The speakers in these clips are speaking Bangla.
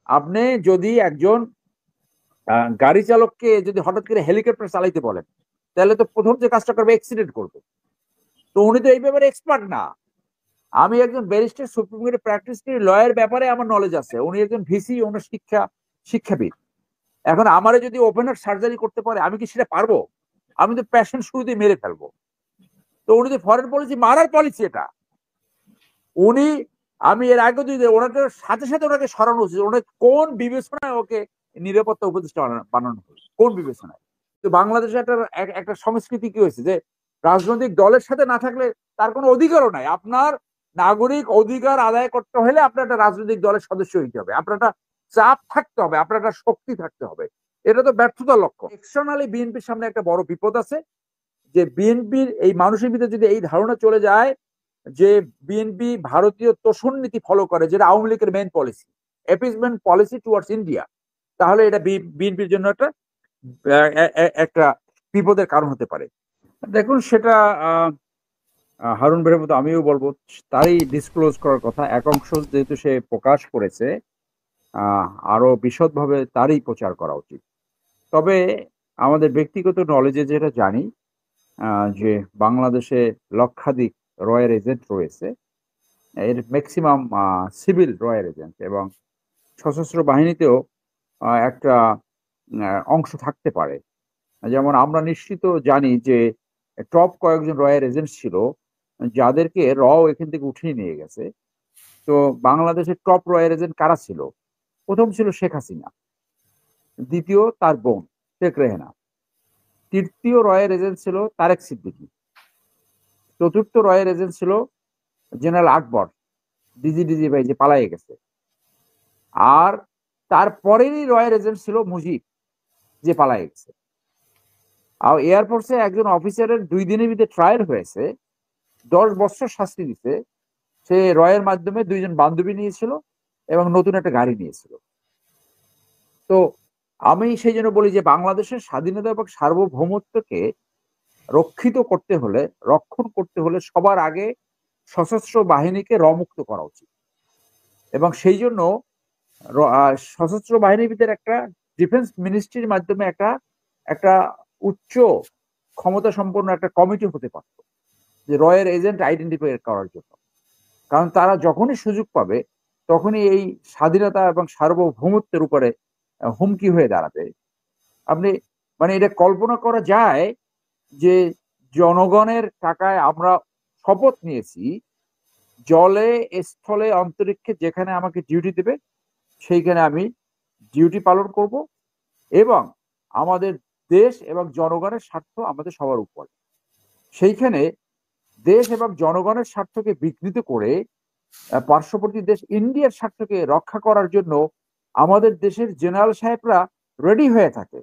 আপনি যদি একজন গাড়ি চালককে যদি হঠাৎ করে হেলিকপ্টার চালাইতে বলেন, তাহলে তো প্রথম যে কাজটা করবে অ্যাক্সিডেন্ট করবে। তো উনি তো এই ব্যাপারে এক্সপার্ট না। আমি একজন ব্যারিস্টার, সুপ্রিম কোর্টে প্র্যাকটিস করি, লয়ের ব্যাপারে আমার নলেজ আছে। উনি একজন ভিসি, ওনার শিক্ষাবিদ। এখন আমারে যদি ওপেনার সার্জারি করতে পারে, আমি কি সেটা পারবো? আমি তো প্যাশন শুরুতেই মেরে ফেলবো। তো উনি যে ফরেন পলিসি মারার পলিসি এটা, উনি, আমি এর আগে যদি ওনাকে সাথে সাথে ওনাকে সরানো উচিত। ওনাকে কোন বিবেচনায় ওকে নিরাপত্তা উপদেষ্টা বানানো হলো, কোন বিবেচনায়? তো বাংলাদেশে একটা একটা সংস্কৃতি কি হয়েছে যে রাজনৈতিক দলের সাথে না থাকলে তার কোনো অধিকারও নাই। আপনার নাগরিক অধিকার আদায় করতে হলে আপনার একটা রাজনৈতিক দলের সদস্য হইতে হবে, আপনার একটা চাপ থাকতে হবে, আপনার একটা শক্তি থাকতে হবে। এটা তো ব্যর্থতার লক্ষ্য। এক্সটার্নালি বিএনপির সামনে একটা বড় বিপদ আছে, যে বিএনপির এই মানুষের ভিতরে যদি এই ধারণা চলে যায় যে বিএনপি ভারতীয় তোষণ নীতি ফলো করে, যেটা আওয়ামী লীগের main policy, appeasement policy towards India, তাহলে এটা বিএনপির জন্য একটা একটা বিপদের কারণ হতে পারে। দেখুন, সেটা হারুন ভাইয়ের মতো আমিও বলবো, তারই ডিসক্লোজ করার কথা। এক অংশ যেহেতু সে প্রকাশ করেছে, আরো বিশদভাবে তারই প্রচার করা উচিত। তবে আমাদের ব্যক্তিগত নলেজে যেটা জানি, যে বাংলাদেশে লক্ষাধিক রয়ের এজেন্ট রয়েছে। এর ম্যাক্সিমাম সিভিল রয়ের এজেন্ট, এবং সশস্ত্র বাহিনীতেও একটা অংশ থাকতে পারে। যেমন আমরা নিশ্চিত জানি যে টপ কয়েকজন রয়ের এজেন্ট ছিল, যাদেরকে এখান থেকে উঠিয়ে নিয়ে গেছে। তো বাংলাদেশের টপ রয়ের এজেন্ট কারা ছিল? প্রথম ছিল শেখ হাসিনা, দ্বিতীয় তার বোন শেখ রেহেনা, তৃতীয় রয়ের এজেন্ট ছিল তারেক সিদ্দিকী, চতুর্থ রয়ের এজেন্ট ছিল জেনারেল আকবর, ডিজি ভাই যে পালাইয়ে গেছে। আর তারপরেরই রয়ের এজেন্ট ছিল মুজিব, যে পালাইয়ে গেছে। আর এয়ারফোর্সে একজন অফিসারের 2 দিনের ভিতরে ট্রায়াল হয়েছে, 10 বছর শাস্তি দিতে। সে রয়ের মাধ্যমে 2 জন বান্ধবী নিয়েছিল এবং নতুন একটা গাড়ি নিয়েছিল। তো আমি সেই জন্য বলি যে বাংলাদেশের স্বাধীনতা এবং সার্বভৌমত্বকে রক্ষণ করতে হলে সবার আগে সশস্ত্র বাহিনীকে মুক্ত করা উচিত। এবং সেই জন্য সশস্ত্র বাহিনীর ভিতরে একটা ডিফেন্স মিনিস্ট্রির মাধ্যমে একটা একটা উচ্চ ক্ষমতা সম্পন্ন একটা কমিটি হতে পারত, যে রয়ের এজেন্ট আইডেন্টিফাই করার জন্য। কারণ তারা যখনই সুযোগ পাবে, তখনই এই স্বাধীনতা এবং সার্বভৌমত্বের উপরে হুমকি হয়ে দাঁড়াবে। আপনি, মানে এটা কল্পনা করা যায় যে জনগণের টাকায় আমরা শপথ নিয়েছি, জলে, স্থলে, অন্তরিক্ষে যেখানে আমাকে ডিউটি দেবে সেইখানে আমি ডিউটি পালন করব, এবং আমাদের দেশ এবং জনগণের স্বার্থ আমাদের সবার উপর। সেইখানে দেশ এবং জনগণের স্বার্থকে বিঘ্নিত করে পার্শ্ববর্তী দেশ ইন্ডিয়ার স্বার্থকে রক্ষা করার জন্য আমাদের দেশের জেনারেল সাহেবরা রেডি হয়ে থাকে।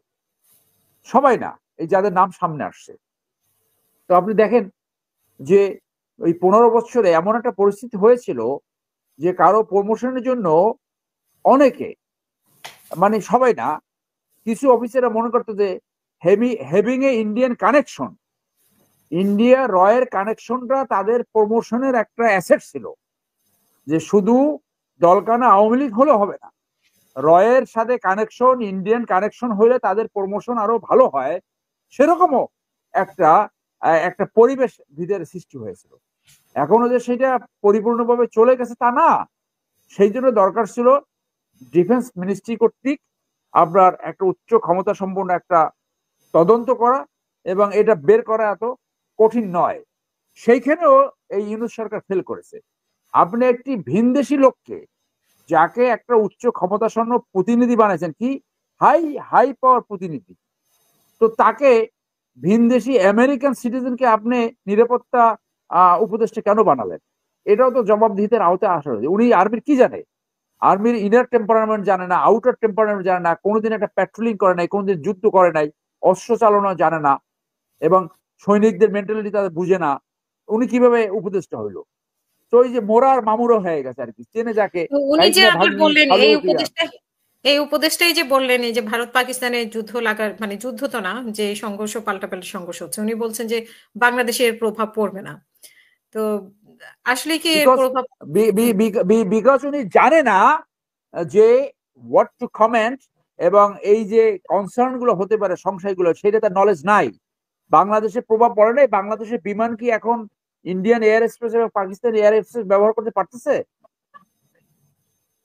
সবাই না, এই যাদের নাম সামনে আসছে। তো আপনি দেখেন যে ওই 15 বছরে এমন একটা পরিস্থিতি হয়েছিল যে কারো প্রমোশনের জন্য অনেকে, মানে সবাই না, কিছু অফিসাররা মনে করতো যে having a Indian connection, India রয়ের কানেকশনটা তাদের প্রমোশনের একটা অ্যাসেট ছিল। যে শুধু দলকানা আওয়ামী লীগ হলে হবে না, রয়ের সাথে কানেকশন, ইন্ডিয়ান কানেকশন হলে তাদের প্রমোশন আরো ভালো হয়। সেরকমও একটা একটা পরিবেশ ভিতরে সৃষ্টি হয়েছিল। এখনো যে সেটা পরিপূর্ণভাবে চলে গেছে তা না। সেই জন্য দরকার ছিল ডিফেন্স মিনিস্ট্রি কর্তৃক আপনার একটা উচ্চ ক্ষমতা সম্পন্ন একটা তদন্ত করা, এবং এটা বের করা এত কঠিন নয়। সেইখানেও এই ইউনূস সরকার ফেল করেছে। আপনি একটি ভিনদেশি লোককে, যাকে একটা উচ্চ ক্ষমতাসম্পন্ন প্রতিনিধি বানাইছেন, কি হাই পাওয়ার প্রতিনিধি, তো তাকে ভিনদেশি আমেরিকান সিটিজেনকে আপনি নিরাপত্তা উপদেষ্টা কেন বানালেন? এটাও তো জবাবদিহিতার আওতায় আসা হয়েছে। উনি আর্মির কি জানে? আর্মির ইনার টেম্পারামেন্ট জানে না, আউটার টেম্পারামেন্ট জানে না, কোনোদিন একটা প্যাট্রোলিং করে নাই, কোনোদিন যুদ্ধ করে নাই, অস্ত্র চালানো জানে না, এবং সৈনিকদের মেন্টালিটি তাদের বুঝে না। উনি কিভাবে উপদেষ্টা হইলো? তো ওই যে মোরার মামুরও হয়ে গেছে আর কি, চেনে যাকে উনি তাই যে কিনা আবার ভাগ্নি বললেন ভালো এই দিয়া। উপদেশটা, এই উপদেশটাই যে বললেন এই যে ভারত পাকিস্তানের যুদ্ধ লাগার, মানে যুদ্ধ তো না, যে সংঘর্ষ, পাল্টাপাল্টি সংঘর্ষ হচ্ছে, উনি বলছেন যে বাংলাদেশের প্রভাব পড়বে না। তো আসলে কি এর বিকজ প্রভাব? বিকজ উনি জানে না যে হোয়াট টু কমেন্ট এবং এই যে কনসার্ন গুলো হতে পারে, সংশয়গুলো, সেটা তার নলেজ নাই। বাংলাদেশে প্রভাব পড়ে নাই। বাংলাদেশের বিমান কি এখন ইন্ডিয়ান এয়ার এক্সপ্রেস এবং পাকিস্তান এয়ার এক্সপ্রেস ব্যবহার করতে পারতেছে?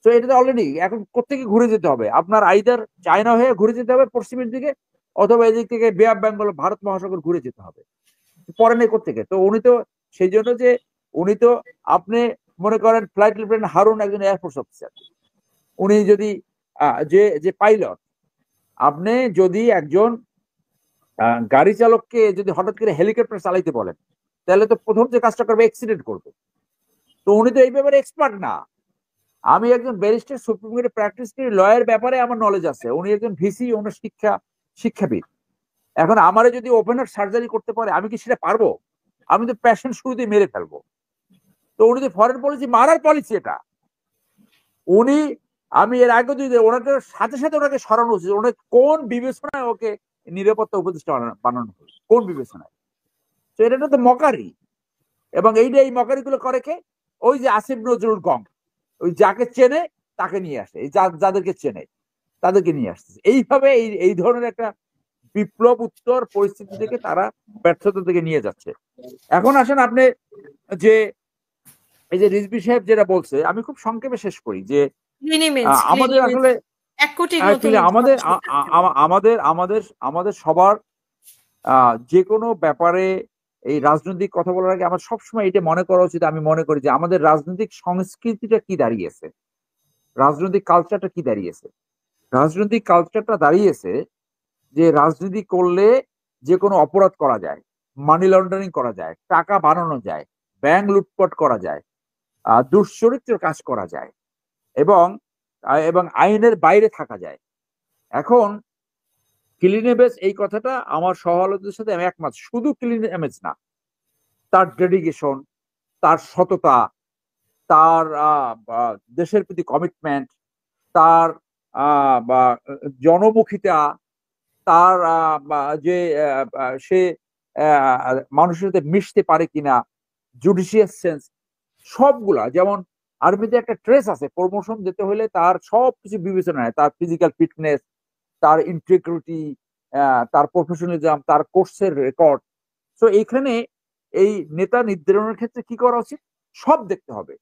তো এটা তো অলরেডি এখন কোথেকে ঘুরে যেতে হবে, আপনার আইদার চায়না হয়ে ঘুরে যেতে হবে পশ্চিমের দিকে, অথবা এদিক থেকে বে অফ বেঙ্গল ভারত মহাসাগর ঘুরে যেতে হবে। পরে নেই কোথেকে। তো উনি তো সেই জন্য যে উনি তো, আপনি মনে করেন ফ্লাইট লেফটেন্যান্ট হারুন একজন এয়ারফোর্স অফিসার, উনি যদি যে যে পাইলট, আপনি যদি একজন গাড়ি চালককে যদি হঠাৎ করে হেলিকপ্টার চালাইতে বলেন, তাহলে তো প্রথম যে কাজটা করবে অ্যাক্সিডেন্ট করবে। তো উনি তো এই ব্যাপারে এক্সপার্ট না। আমি একজন ব্যারিস্টার, সুপ্রিম কোর্টে প্র্যাকটিস করি, লয়ের ব্যাপারে আমার নলেজ আছে। উনি একজন ভিসি, ওনার শিক্ষাবিদ। এখন আমারে যদি ওপেনার সার্জারি করতে পারে, আমি কি সেটা পারবো? আমি তো প্যাশন শুরুতে মেরে ফেলবো। তো উনি তো ফরেন পলিসি মারার পলিসি এটা। উনি, আমি এর আগে যদি ওনাকে সাথে সাথে ওনাকে সরানো উচিত। ওনাকে কোন বিবেচনায় ওকে নিরাপত্তা উপদেষ্টা বানানো হলো, কোন বিবেচনায়? তো এটা তো মকারি। এবং এই মকারি গুলো করে কে? ওই যে আসিফ নজরুল গং, ওই যাকে চেনে তাকে নিয়ে আসে, যাদেরকে চেনে তাদেরকে নিয়ে আসতেছে। এইভাবে এই ধরনের একটা বিপ্লব উত্তর পরিস্থিতি থেকে তারা ব্যর্থতা থেকে নিয়ে যাচ্ছে। এখন আসেন আপনি যে এই যে রিজভী সাহেব যেটা বলছে, আমি খুব সংক্ষেপে শেষ করি যে আমাদের আসলে 1 কোটির মতো actually আমাদের মানুষ থাকতে হবে। আমাদের আমাদের আমাদের সবার যে কোনো ব্যাপারে এই রাজনৈতিক কথা বলার আগে আমার সবসময় এটা মনে করা উচিত। আমি মনে করি যে আমাদের রাজনৈতিক সংস্কৃতিটা কি দাঁড়িয়েছে, রাজনৈতিক কালচারটা কি দাঁড়িয়েছে। রাজনৈতিক কালচারটা দাঁড়িয়েছে যে রাজনীতি করলে যে কোনো অপরাধ করা যায়, মানি লন্ডারিং করা যায়, টাকা বানানো যায়, ব্যাংক লুটপাট করা যায়, দুশ্চরিত্র কাজ করা যায়, এবং এবং আইনের বাইরে থাকা যায়। এখন ক্লিন ইমেজ, এই কথাটা আমার সহলোচকদের সাথে আমি একমত। শুধু ক্লিন ইমেজ না, তার ডেডিকেশন, তার সততা, তার দেশের প্রতি কমিটমেন্ট, তার জনমুখিতা, তার যে সে মানুষের সাথে মিশতে পারে কিনা, জুডিশিয়াস সেন্স, সবগুলা। যেমন আর্মিতে একটা ট্রেস আছে, প্রমোশন যেতে হলে তার সবকিছু বিবেচনা হয়, তার ফিজিক্যাল ফিটনেস, তার ইন্টিগ্রিটি, তার প্রফেশনালিজম, তার কোর্সের রেকর্ড। তো এইখানে এই নেতা নির্ধারণের ক্ষেত্রে কি করা উচিত? সব দেখতে হবে।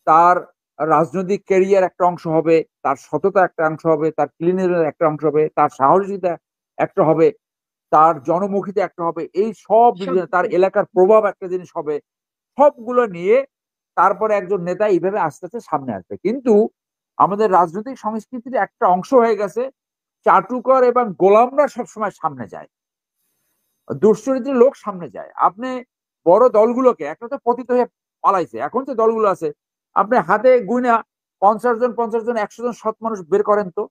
তার রাজনৈতিক ক্যারিয়ার একটা অংশ হবে, তার সততা একটা অংশ হবে, তার ক্লিনের একটা অংশ হবে, তার সাহসিকতা একটা হবে, তার জনমুখিতা একটা হবে। এই সব তার এলাকার প্রভাব একটা জিনিস হবে। সবগুলো নিয়ে তারপরে একজন নেতা এইভাবে আস্তে আস্তে সামনে আসবে। কিন্তু আমাদের রাজনৈতিক সংস্কৃতির একটা অংশ হয়ে গেছে চাটুকর এবং গোলামরা সবসময় সামনে যায়, দুশ্চরিত্রের লোক সামনে যায়। আপনি বড় দলগুলোকে, একটা তো পতিত হয়ে পালাইছে, এখন যে দলগুলো আছে আপনি হাতে গুইনা 50 জন 50 জন 100 জন সৎ মানুষ বের করেন তো,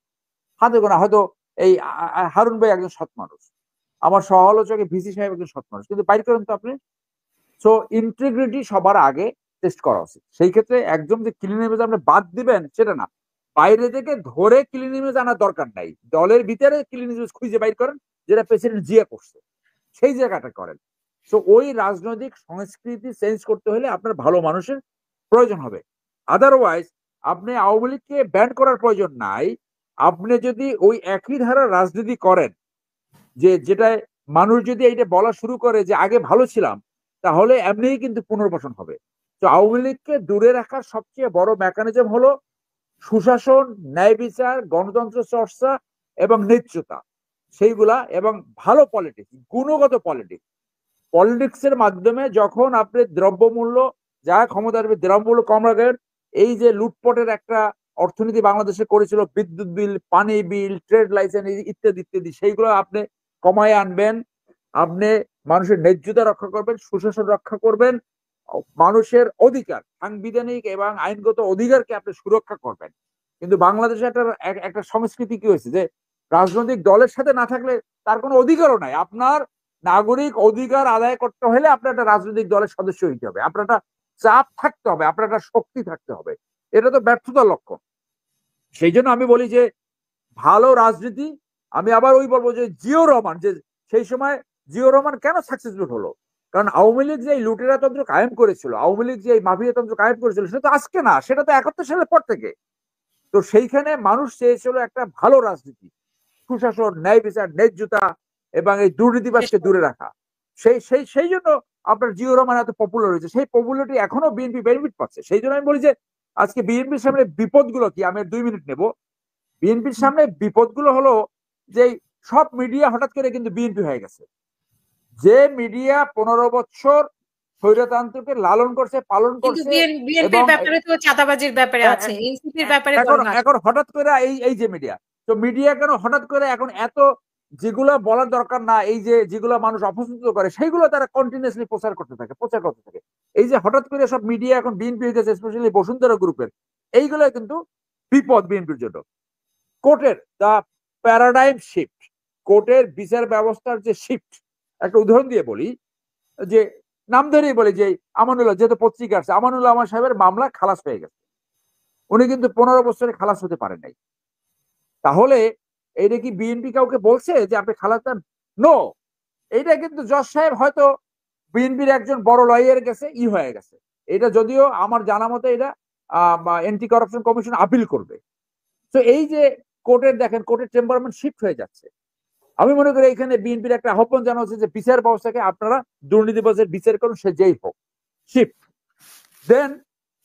হাতে গোনা। হয়তো এই হারুন ভাই একজন সৎ মানুষ, আমার সহ-আলোচকে ভিসি সাহেব একজন সৎ মানুষ, কিন্তু বাইর করেন তো আপনি। সো ইন্টিগ্রিটি সবার আগে টেস্ট করা উচিত। সেই ক্ষেত্রে একদম যে ক্লিন ইমেজ আপনি বাদ দিবেন সেটা না, বাইরে থেকে ধরে ক্লিন ইমেজ আনার দরকার নাই, দলের ভিতরে ক্লিন ইমেজ খুঁজে বাইর করেন, যেটা প্রেসিডেন্ট জিয়া করছে, সেই জায়গাটা করেন। তো ওই রাজনৈতিক সংস্কৃতি চেঞ্জ করতে হলে আপনার ভালো মানুষের প্রয়োজন হবে। আদারওয়াইজ আপনি আওয়ামী লীগকে ব্যান করার প্রয়োজন নাই। আপনি যদি ওই একই ধারার রাজনীতি করেন, যেটা মানুষ যদি এইটা বলা শুরু করে যে আগে ভালো ছিলাম, তাহলে এমনিই কিন্তু পুনর্বাসন হবে। তো আওয়ামী লীগকে দূরে রাখার সবচেয়ে বড় মেকানিজম হলো সুশাসন, ন্যায় বিচার, গণতন্ত্র চর্চা এবং নেতৃত্বতা, সেইগুলা, এবং ভালো পলিটিক্স, গুণগত পলিটিক্স। পলিটিক্সের মাধ্যমে যখন আপনি দ্রব্যমূল্য, যা ক্ষমতার দ্রব্যমূল্য কম রাখেন, এই যে লুটপটের একটা অর্থনীতি বাংলাদেশে করেছিল, বিদ্যুৎ বিল, পানি বিল, ট্রেড লাইসেন্স ইত্যাদি ইত্যাদি, সেইগুলো আপনি কমায় আনবেন। আপনি মানুষের ন্যায্যতা রক্ষা করবেন, সুশাসন রক্ষা করবেন, মানুষের অধিকার, সাংবিধানিক এবং আইনগত অধিকারকে আপনি সুরক্ষা করবেন। কিন্তু বাংলাদেশে একটা সংস্কৃতি কি হয়েছে যে রাজনৈতিক দলের সাথে না থাকলে তার কোনো অধিকারও নাই। আপনার নাগরিক অধিকার আদায় করতে হলে আপনার একটা রাজনৈতিক দলের সদস্য হইতে হবে, আপনার একটা চাপ থাকতে হবে, আপনার একটা শক্তি থাকতে হবে। এটা তো ব্যর্থতার লক্ষণ। সেই জন্য আমি বলি যে ভালো রাজনীতি, আমি আবার ওই বলবো যে জিও রহমান, যে সেই সময় জিও রহমান কেন সাকসেসফুল হলো? কারণ আওয়ামী লীগ যে লুটেরা তন্ত্র কায়েম করেছিল, আওয়ামী লীগ যে মাফিয়া তন্ত্র কায়েম করেছিল, সেটা তো আজকে না, সেটা তো 71 সালের পর থেকে। তো সেইখানে মানুষ চেয়েছিল একটা ভালো রাজনীতি, সুশাসন, ন্যায় বিচার, ন্যায্যতা এবং এই দুর্নীতিবাজকে দূরে রাখা। সেই জন্য আপনার জিয়র রহমান এত পপুলার হয়েছে। সেই পপুলারিটি এখনো বিএনপি বেনিফিট পাচ্ছে। সেই জন্য আমি বলি যে আজকে বিএনপির সামনে বিপদগুলো কি, আমি 2 মিনিট নেব। বিএনপির সামনে বিপদগুলো হলো যে সব মিডিয়া হঠাৎ করে কিন্তু বিএনপি হয়ে গেছে। যে মিডিয়া 15 বছর স্বৈরতন্ত্রকে লালন করছে, পালন কিন্তু করছে, বিএনপির এবং ব্যাপারে তো চাঁদাবাজির ব্যাপারে আছে, এনসিপির ব্যাপারে এখন বলেন এখন হঠাৎ করে এই যে মিডিয়া, তো মিডিয়া কেন হঠাৎ করে এখন এত যেগুলো বলার দরকার না, এই যে যেগুলো মানুষ অপছন্দ করে সেইগুলো তারা কন্টিনিউসলি প্রচার করতে থাকে। এই যে হঠাৎ করে সব মিডিয়া এখন বিএনপি হয়ে গেছে, স্পেশালি বসুন্ধরা গ্রুপের, এইগুলো কিন্তু বিপদ বিএনপির জন্য। কোর্টের দা প্যারাডাইম শিফট, কোর্টের বিচার ব্যবস্থার যে শিফট, একটা উদাহরণ দিয়ে বলি, যে নাম ধরেই বলি যে আমানুল্লাহ, যেহেতু পত্রিকা আছে, আমানুল্লাহ আমার সাহেবের মামলা খালাস পেয়ে গেছে। উনি কিন্তু 15 বছরে খালাস হতে পারেন নাই। তাহলে এইটা কি বিএনপি কাউকে বলছে যে আপনি খালাস দেন? নো। এইটা কিন্তু জজ সাহেব হয়তো বিএনপির একজন বড় লয়ার গেছে হয়ে গেছে। এটা যদিও আমার জানা মতে এটা এন্টি করাপশন কমিশন আপিল করবে। তো এই যে কোর্টের দেখেন, কোর্টের টেম্পারমেন্ট শিফট হয়ে যাচ্ছে। আমি মনে করি এখানে বিএনপির একটা আহ্বান জানা হচ্ছে যে বিচার ব্যবস্থাকে আপনারা দুর্নীতিবাজের বিচার করুন, সে যেই হোক, শিফট। দেন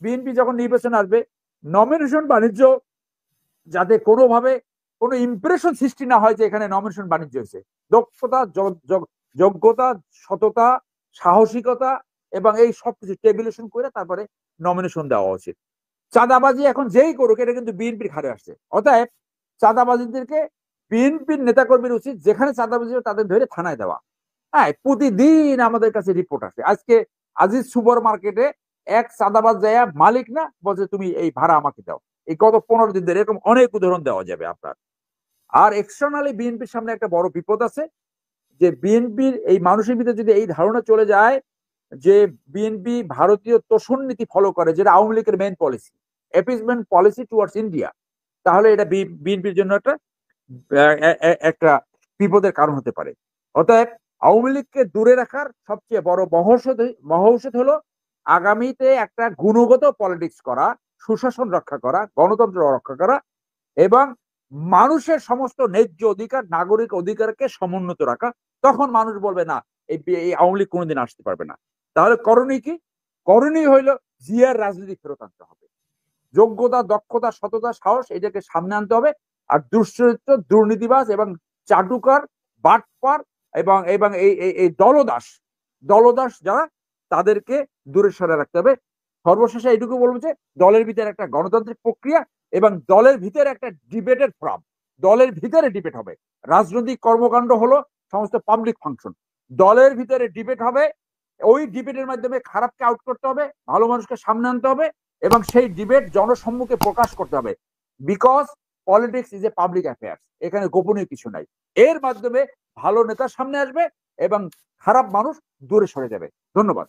বিএনপি যখন নির্বাচন আসবে, নমিনেশন বাণিজ্য যাতে কোনোভাবে কোনো ইমপ্রেশন সৃষ্টি না হয় যে এখানে নমিনেশন বাণিজ্য হয়েছে। দক্ষতা, যোগ্যতা, সততা, সাহসিকতা এবং এই সবকিছু টেবিলেশন করে তারপরে নমিনেশন দেওয়া উচিত। চাঁদাবাজি এখন যেই করুক, এটা কিন্তু বিএনপির ঘাড়ে আসছে। অতএব চাঁদাবাজিদেরকে বিএনপির নেতাকর্মীর উচিত যেখানে চাঁদাবাজি তাদের ধরে থানায় দেওয়া। হ্যাঁ, প্রতিদিন আমাদের কাছে রিপোর্ট আসে। আজকে আজিজ সুপার মার্কেটে এক চাঁদাবাজ যায়, মালিক না, বলছে তুমি এই ভাড়া আমাকে দাও। এই গত 15 দিন ধরে এরকম অনেক উদাহরণ দেওয়া যাবে আপনার। আর এক্সটার্নালি বিএনপির সামনে একটা বড় বিপদ আছে, যে বিএনপির এই মানুষের ভিতরে যদি এই ধারণা চলে যায় যে বিএনপি ভারতীয় তোষণ নীতি ফলো করে, যেটা আওয়ামী লীগের main policy, appeasement policy towards India, তাহলে এটা বিএনপির জন্য একটা বিপদের কারণ হতে পারে। অতএব আওয়ামী লীগকে দূরে রাখার সবচেয়ে বড় মহৌষধ হলো আগামীতে একটা গুণগত পলিটিক্স করা, সুশাসন রক্ষা করা, গণতন্ত্র রক্ষা করা এবং মানুষের সমস্ত ন্যায্য অধিকার, নাগরিক অধিকারকে সমুন্নত রাখা। তখন মানুষ বলবে না, এই আওয়ামী লীগ কোনোদিন আসতে পারবে না। তাহলে করণীয় কি? করণীয় হইল জিয়ার রাজনীতি ফেরত আনতে হবে। যোগ্যতা, দক্ষতা, সততা, সাহস, এটাকে সামনে আনতে হবে। আর দুশ্চরিত্র, দুর্নীতিবাজ এবং চাটুকার, বাটপার এবং এবং এই দলদাস যারা, তাদেরকে দূরে সরে রাখতে হবে। সর্বশেষে এইটুকু বলবো যে দলের ভিতরে একটা গণতান্ত্রিক প্রক্রিয়া এবং দলের ভিতরে একটা ডিবেটের ফোরাম, দলের ভিতরে ডিবেট হবে। রাজনৈতিক কর্মকাণ্ড হলো সমস্ত পাবলিক ফাংশন, দলের ভিতরে ডিবেট হবে। ওই ডিবেটের মাধ্যমে খারাপকে আউট করতে হবে, ভালো মানুষকে সামনে আনতে হবে এবং সেই ডিবেট জনসম্মুখে প্রকাশ করতে হবে। Because politics is a public affairs, এখানে গোপনীয় কিছু নাই। এর মাধ্যমে ভালো নেতা সামনে আসবে এবং খারাপ মানুষ দূরে সরে যাবে। ধন্যবাদ।